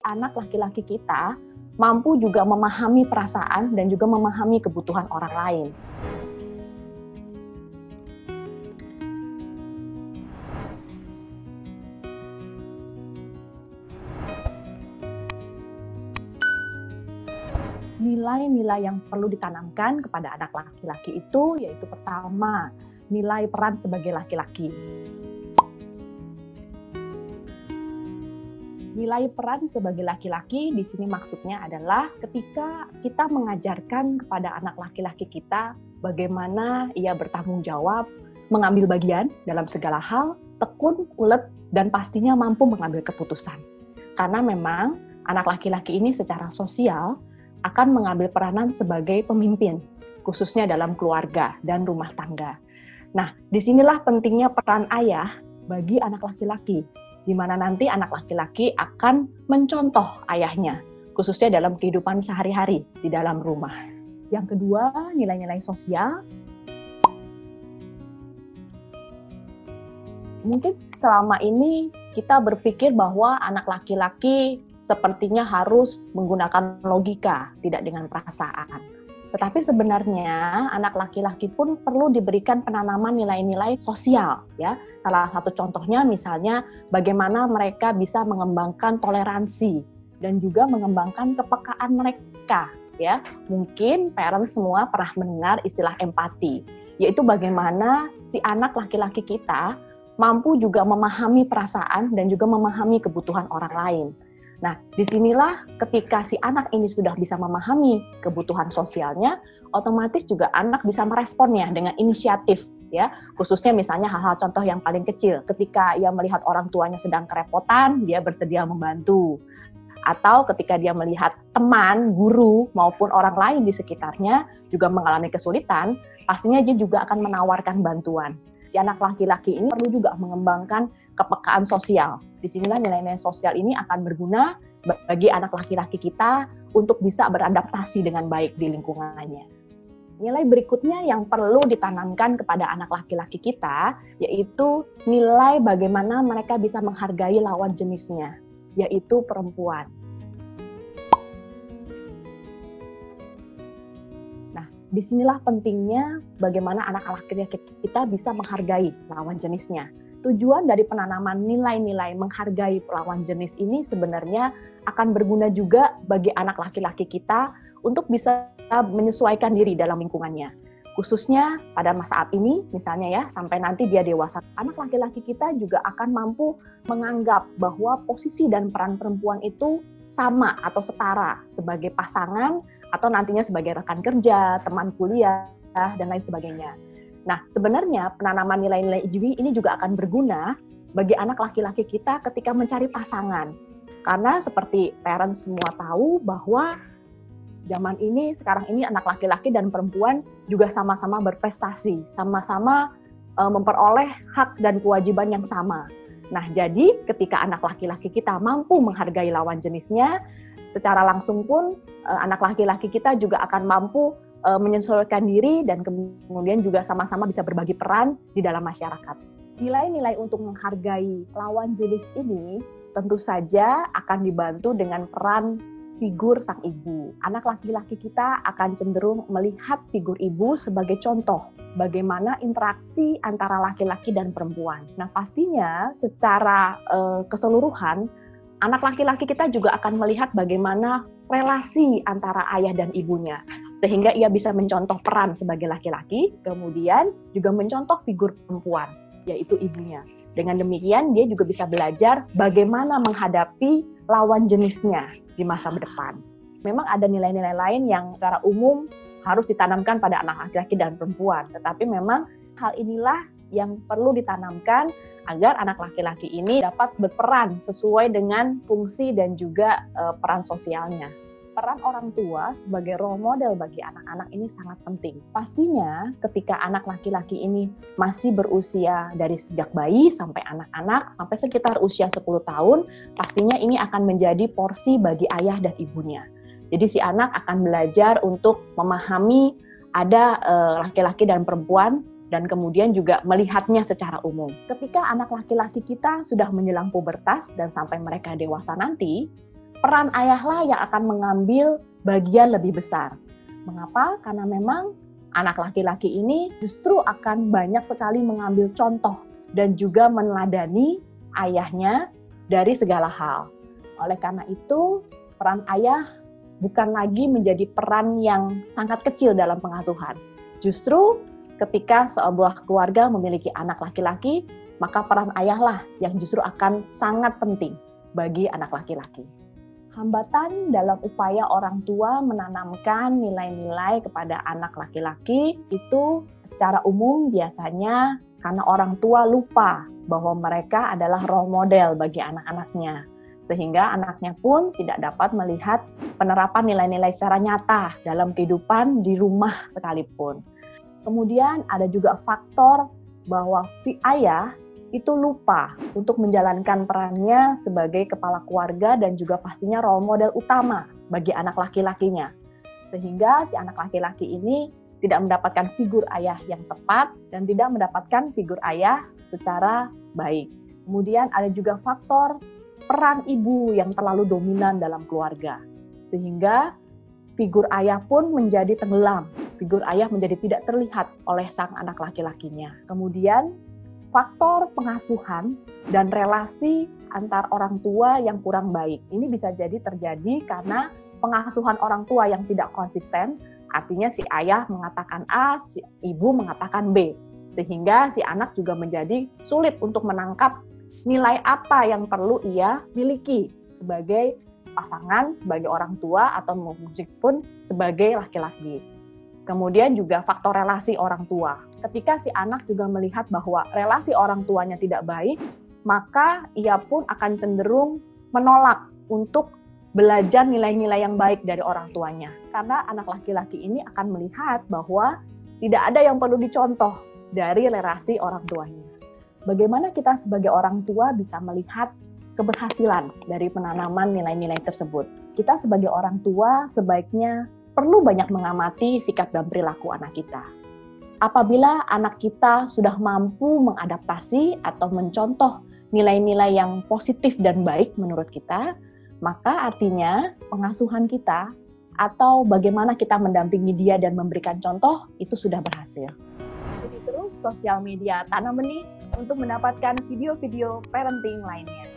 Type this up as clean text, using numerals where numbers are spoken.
anak laki-laki kita mampu juga memahami perasaan dan juga memahami kebutuhan orang lain. Nilai-nilai yang perlu ditanamkan kepada anak laki-laki itu yaitu pertama, nilai peran sebagai laki-laki. Nilai peran sebagai laki-laki di sini maksudnya adalah ketika kita mengajarkan kepada anak laki-laki kita bagaimana ia bertanggung jawab, mengambil bagian dalam segala hal, tekun, ulet, dan pastinya mampu mengambil keputusan. Karena memang anak laki-laki ini secara sosial akan mengambil peranan sebagai pemimpin, khususnya dalam keluarga dan rumah tangga. Nah, disinilah pentingnya peran ayah bagi anak laki-laki, di mana nanti anak laki-laki akan mencontoh ayahnya, khususnya dalam kehidupan sehari-hari di dalam rumah. Yang kedua, nilai-nilai sosial. Mungkin selama ini kita berpikir bahwa anak laki-laki sepertinya harus menggunakan logika, tidak dengan perasaan. Tetapi sebenarnya anak laki-laki pun perlu diberikan penanaman nilai-nilai sosial, ya. Salah satu contohnya misalnya bagaimana mereka bisa mengembangkan toleransi dan juga mengembangkan kepekaan mereka, ya. Mungkin parents semua pernah mendengar istilah empati, yaitu bagaimana si anak laki-laki kita mampu juga memahami perasaan dan juga memahami kebutuhan orang lain. Nah, disinilah ketika si anak ini sudah bisa memahami kebutuhan sosialnya, otomatis juga anak bisa meresponnya dengan inisiatif, ya. Khususnya misalnya hal-hal contoh yang paling kecil, ketika ia melihat orang tuanya sedang kerepotan, dia bersedia membantu. Atau ketika dia melihat teman, guru, maupun orang lain di sekitarnya juga mengalami kesulitan, pastinya dia juga akan menawarkan bantuan. Si anak laki-laki ini perlu juga mengembangkan kepekaan sosial. Disinilah nilai-nilai sosial ini akan berguna bagi anak laki-laki kita untuk bisa beradaptasi dengan baik di lingkungannya. Nilai berikutnya yang perlu ditanamkan kepada anak laki-laki kita, yaitu nilai bagaimana mereka bisa menghargai lawan jenisnya, yaitu perempuan. Nah, disinilah pentingnya bagaimana anak laki-laki kita bisa menghargai lawan jenisnya. Tujuan dari penanaman nilai-nilai menghargai lawan jenis ini sebenarnya akan berguna juga bagi anak laki-laki kita untuk bisa menyesuaikan diri dalam lingkungannya. Khususnya pada saat ini, misalnya ya, sampai nanti dia dewasa, anak laki-laki kita juga akan mampu menganggap bahwa posisi dan peran perempuan itu sama atau setara sebagai pasangan atau nantinya sebagai rekan kerja, teman kuliah, dan lain sebagainya. Nah, sebenarnya penanaman nilai-nilai EJW ini juga akan berguna bagi anak laki-laki kita ketika mencari pasangan. Karena seperti parents semua tahu bahwa zaman ini, sekarang ini anak laki-laki dan perempuan juga sama-sama berprestasi, sama-sama memperoleh hak dan kewajiban yang sama. Nah, jadi ketika anak laki-laki kita mampu menghargai lawan jenisnya, secara langsung pun anak laki-laki kita juga akan mampu menyesuaikan diri dan kemudian juga sama-sama bisa berbagi peran di dalam masyarakat. Nilai-nilai untuk menghargai lawan jenis ini tentu saja akan dibantu dengan peran figur sang ibu. Anak laki-laki kita akan cenderung melihat figur ibu sebagai contoh bagaimana interaksi antara laki-laki dan perempuan. Nah, pastinya secara keseluruhan anak laki-laki kita juga akan melihat bagaimana relasi antara ayah dan ibunya. Sehingga ia bisa mencontoh peran sebagai laki-laki, kemudian juga mencontoh figur perempuan, yaitu ibunya. Dengan demikian, dia juga bisa belajar bagaimana menghadapi lawan jenisnya di masa depan. Memang ada nilai-nilai lain yang secara umum harus ditanamkan pada anak laki-laki dan perempuan, tetapi memang hal inilah yang perlu ditanamkan agar anak laki-laki ini dapat berperan sesuai dengan fungsi dan juga peran sosialnya. Peran orang tua sebagai role model bagi anak-anak ini sangat penting. Pastinya ketika anak laki-laki ini masih berusia dari sejak bayi sampai anak-anak, sampai sekitar usia 10 tahun, pastinya ini akan menjadi porsi bagi ayah dan ibunya. Jadi si anak akan belajar untuk memahami ada laki-laki dan perempuan, dan kemudian juga melihatnya secara umum. Ketika anak laki-laki kita sudah menjelang pubertas dan sampai mereka dewasa nanti, peran ayahlah yang akan mengambil bagian lebih besar. Mengapa? Karena memang anak laki-laki ini justru akan banyak sekali mengambil contoh dan juga meneladani ayahnya dari segala hal. Oleh karena itu, peran ayah bukan lagi menjadi peran yang sangat kecil dalam pengasuhan. Justru ketika sebuah keluarga memiliki anak laki-laki, maka peran ayahlah yang justru akan sangat penting bagi anak laki-laki. Hambatan dalam upaya orang tua menanamkan nilai-nilai kepada anak laki-laki itu secara umum biasanya karena orang tua lupa bahwa mereka adalah role model bagi anak-anaknya. Sehingga anaknya pun tidak dapat melihat penerapan nilai-nilai secara nyata dalam kehidupan di rumah sekalipun. Kemudian ada juga faktor bahwa ayah itu lupa untuk menjalankan perannya sebagai kepala keluarga dan juga pastinya role model utama bagi anak laki-lakinya. Sehingga si anak laki-laki ini tidak mendapatkan figur ayah yang tepat dan tidak mendapatkan figur ayah secara baik. Kemudian ada juga faktor peran ibu yang terlalu dominan dalam keluarga. Sehingga figur ayah pun menjadi tenggelam. Figur ayah menjadi tidak terlihat oleh sang anak laki-lakinya. Kemudian faktor pengasuhan dan relasi antar orang tua yang kurang baik. Ini bisa jadi terjadi karena pengasuhan orang tua yang tidak konsisten, artinya si ayah mengatakan A, si ibu mengatakan B. Sehingga si anak juga menjadi sulit untuk menangkap nilai apa yang perlu ia miliki sebagai pasangan, sebagai orang tua, atau meskipun sebagai laki-laki. Kemudian juga faktor relasi orang tua. Ketika si anak juga melihat bahwa relasi orang tuanya tidak baik, maka ia pun akan cenderung menolak untuk belajar nilai-nilai yang baik dari orang tuanya. Karena anak laki-laki ini akan melihat bahwa tidak ada yang perlu dicontoh dari relasi orang tuanya. Bagaimana kita sebagai orang tua bisa melihat keberhasilan dari penanaman nilai-nilai tersebut? Kita sebagai orang tua sebaiknya perlu banyak mengamati sikap dan perilaku anak kita. Apabila anak kita sudah mampu mengadaptasi atau mencontoh nilai-nilai yang positif dan baik menurut kita, maka artinya pengasuhan kita atau bagaimana kita mendampingi dia dan memberikan contoh itu sudah berhasil. Ikuti terus sosial media Tanam Benih untuk mendapatkan video-video parenting lainnya.